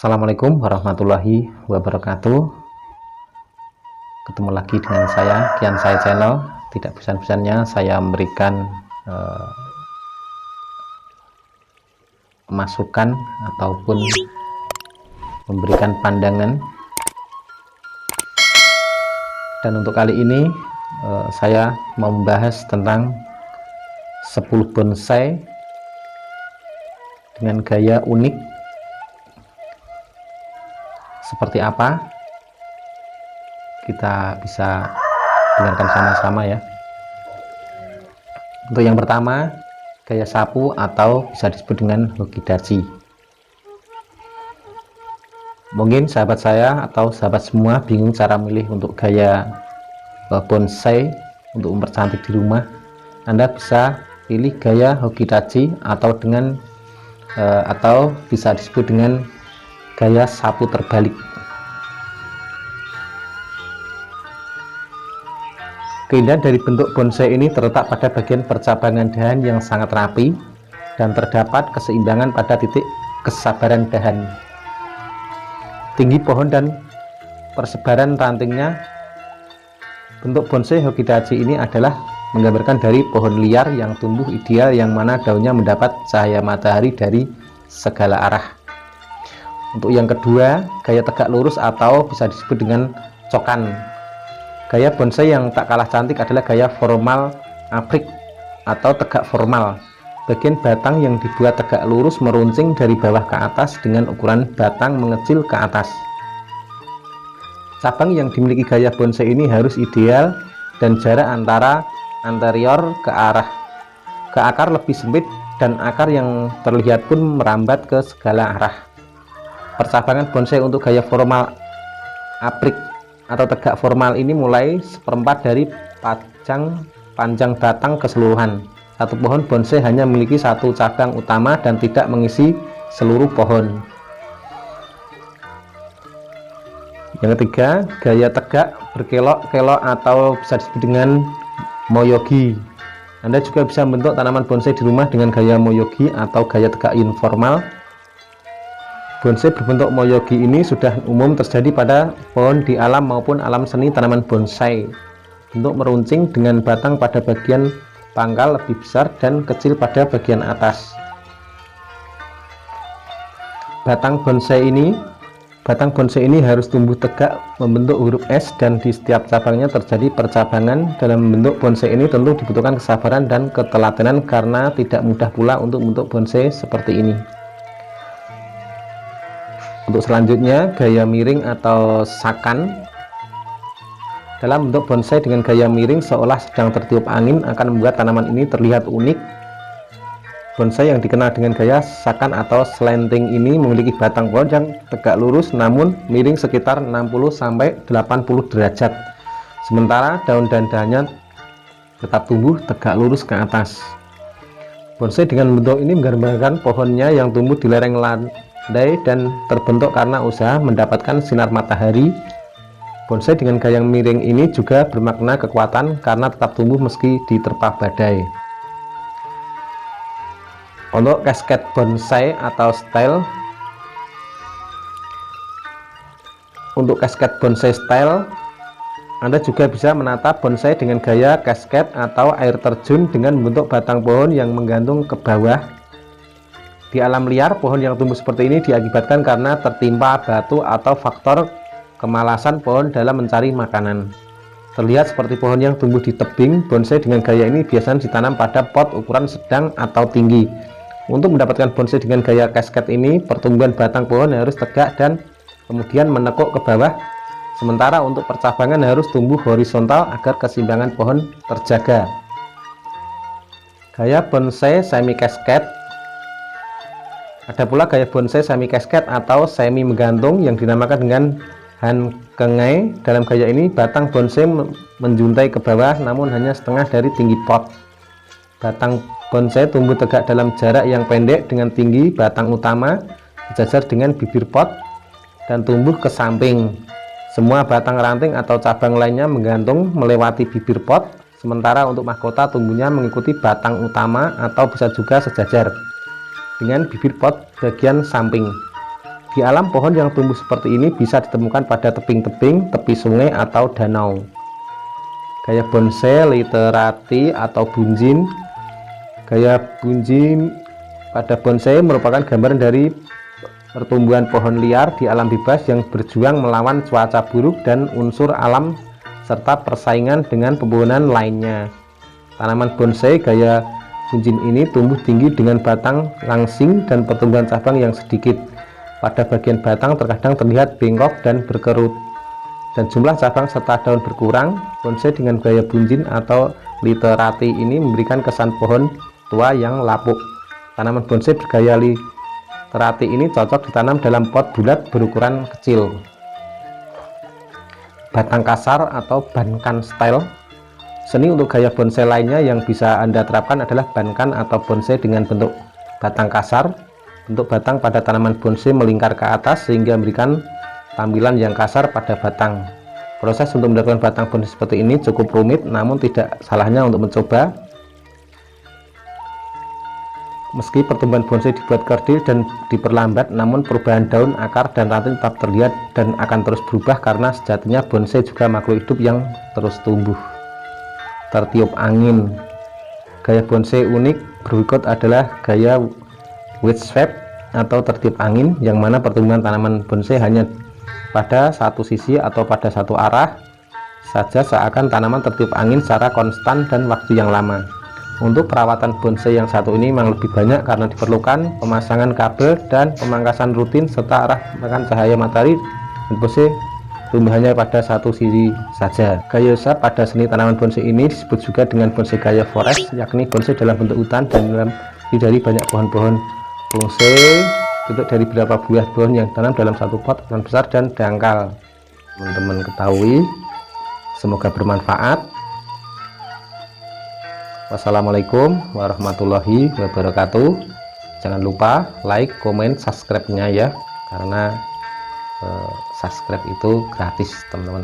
Assalamualaikum warahmatullahi wabarakatuh. Ketemu lagi dengan saya, Kian Saya Channel. Tidak bosan-bosannya saya memberikan masukan ataupun memberikan pandangan. Dan untuk kali ini saya mau membahas tentang 10 bonsai dengan gaya unik. Seperti apa? Kita bisa dengarkan sama-sama ya. Untuk yang pertama, gaya sapu atau bisa disebut dengan hokidachi. Mungkin sahabat saya atau sahabat semua bingung cara milih untuk gaya bonsai untuk mempercantik di rumah. Anda bisa pilih gaya hokidachi atau bisa disebut dengan gaya sapu terbalik. Keindahan dari bentuk bonsai ini terletak pada bagian percabangan dahan yang sangat rapi dan terdapat keseimbangan pada titik kesabaran dahan, tinggi pohon dan persebaran rantingnya. Bentuk bonsai hokidachi ini adalah menggambarkan dari pohon liar yang tumbuh ideal, yang mana daunnya mendapat cahaya matahari dari segala arah. Untuk yang kedua, gaya tegak lurus atau bisa disebut dengan cokan. Gaya bonsai yang tak kalah cantik adalah gaya formal aprik atau tegak formal. Bagian batang yang dibuat tegak lurus meruncing dari bawah ke atas dengan ukuran batang mengecil ke atas. Cabang yang dimiliki gaya bonsai ini harus ideal dan jarak antara anterior ke akar lebih sempit, dan akar yang terlihat pun merambat ke segala arah. Percabangan bonsai untuk gaya formal aprik atau tegak formal ini mulai seperempat dari panjang batang keseluruhan. Satu pohon bonsai hanya memiliki satu cabang utama dan tidak mengisi seluruh pohon. Yang ketiga, gaya tegak berkelok-kelok atau bisa disebut dengan moyogi. Anda juga bisa membentuk tanaman bonsai di rumah dengan gaya moyogi atau gaya tegak informal. Bonsai berbentuk moyogi ini sudah umum terjadi pada pohon di alam maupun alam seni tanaman bonsai. Bentuk meruncing dengan batang pada bagian pangkal lebih besar dan kecil pada bagian atas. Batang bonsai ini harus tumbuh tegak membentuk huruf S, dan di setiap cabangnya terjadi percabangan. Dalam membentuk bonsai ini tentu dibutuhkan kesabaran dan ketelatenan karena tidak mudah pula untuk membentuk bonsai seperti ini. Untuk selanjutnya, gaya miring atau sakan. Dalam bentuk bonsai dengan gaya miring seolah sedang tertiup angin akan membuat tanaman ini terlihat unik. Bonsai yang dikenal dengan gaya sakan atau slanting ini memiliki batang pohon yang tegak lurus namun miring sekitar 60-80 derajat. Sementara daun dan dahannya tetap tumbuh tegak lurus ke atas. Bonsai dengan bentuk ini menggambarkan pohonnya yang tumbuh di lereng landai dan terbentuk karena usaha mendapatkan sinar matahari. Bonsai dengan gaya miring ini juga bermakna kekuatan karena tetap tumbuh meski diterpa badai. Untuk cascade bonsai atau style, Anda juga bisa menata bonsai dengan gaya cascade atau air terjun dengan membentuk batang pohon yang menggantung ke bawah. Di alam liar, pohon yang tumbuh seperti ini diakibatkan karena tertimpa batu atau faktor kemalasan pohon dalam mencari makanan. Terlihat seperti pohon yang tumbuh di tebing. Bonsai dengan gaya ini biasanya ditanam pada pot ukuran sedang atau tinggi. Untuk mendapatkan bonsai dengan gaya cascade ini, pertumbuhan batang pohon harus tegak dan kemudian menekuk ke bawah. Sementara untuk percabangan harus tumbuh horizontal agar keseimbangan pohon terjaga. Gaya bonsai semi cascade. Ada pula gaya bonsai semi cascade atau semi menggantung yang dinamakan dengan hankengai. Dalam gaya ini, batang bonsai menjuntai ke bawah namun hanya setengah dari tinggi pot. Batang bonsai tumbuh tegak dalam jarak yang pendek dengan tinggi batang utama sejajar dengan bibir pot dan tumbuh ke samping. Semua batang ranting atau cabang lainnya menggantung melewati bibir pot. Sementara untuk mahkota tumbuhnya mengikuti batang utama atau bisa juga sejajar dengan bibir pot bagian samping. Di alam, pohon yang tumbuh seperti ini bisa ditemukan pada tebing-tebing, tepi sungai atau danau. Gaya bonsai literati atau bunjin. Gaya bunjin pada bonsai merupakan gambaran dari pertumbuhan pohon liar di alam bebas yang berjuang melawan cuaca buruk dan unsur alam serta persaingan dengan pepohonan lainnya. Tanaman bonsai gaya bunjin ini tumbuh tinggi dengan batang langsing dan pertumbuhan cabang yang sedikit. Pada bagian batang terkadang terlihat bengkok dan berkerut, dan jumlah cabang serta daun berkurang. Bonsai dengan gaya bunjin atau literati ini memberikan kesan pohon tua yang lapuk. Tanaman bonsai bergaya literati ini cocok ditanam dalam pot bulat berukuran kecil. Batang kasar atau bankan style. Seni untuk gaya bonsai lainnya yang bisa Anda terapkan adalah bankan atau bonsai dengan bentuk batang kasar. Bentuk batang pada tanaman bonsai melingkar ke atas sehingga memberikan tampilan yang kasar pada batang. Proses untuk mendapatkan batang bonsai seperti ini cukup rumit, namun tidak salahnya untuk mencoba. Meski pertumbuhan bonsai dibuat kerdil dan diperlambat, namun perubahan daun, akar, dan ranting tetap terlihat dan akan terus berubah karena sejatinya bonsai juga makhluk hidup yang terus tumbuh. Tertiup angin. Gaya bonsai unik berikut adalah gaya wedge shape atau tertiup angin, yang mana pertumbuhan tanaman bonsai hanya pada satu sisi atau pada satu arah saja, seakan tanaman tertiup angin secara konstan dan waktu yang lama. Untuk perawatan bonsai yang satu ini memang lebih banyak karena diperlukan pemasangan kabel dan pemangkasan rutin serta arah menekan cahaya matahari, dan bonsai tumbuhannya pada satu sisi saja. Gaya shape pada seni tanaman bonsai ini disebut juga dengan bonsai gaya forest, yakni bonsai dalam bentuk hutan dan dalam dari banyak pohon-pohon. Bonsai bentuk dari beberapa buah pohon yang ditanam dalam satu pot yang besar dan dangkal. Teman-teman ketahui, semoga bermanfaat. Wassalamualaikum warahmatullahi wabarakatuh. Jangan lupa like, komen, subscribe-nya ya, karena subscribe itu gratis teman-teman.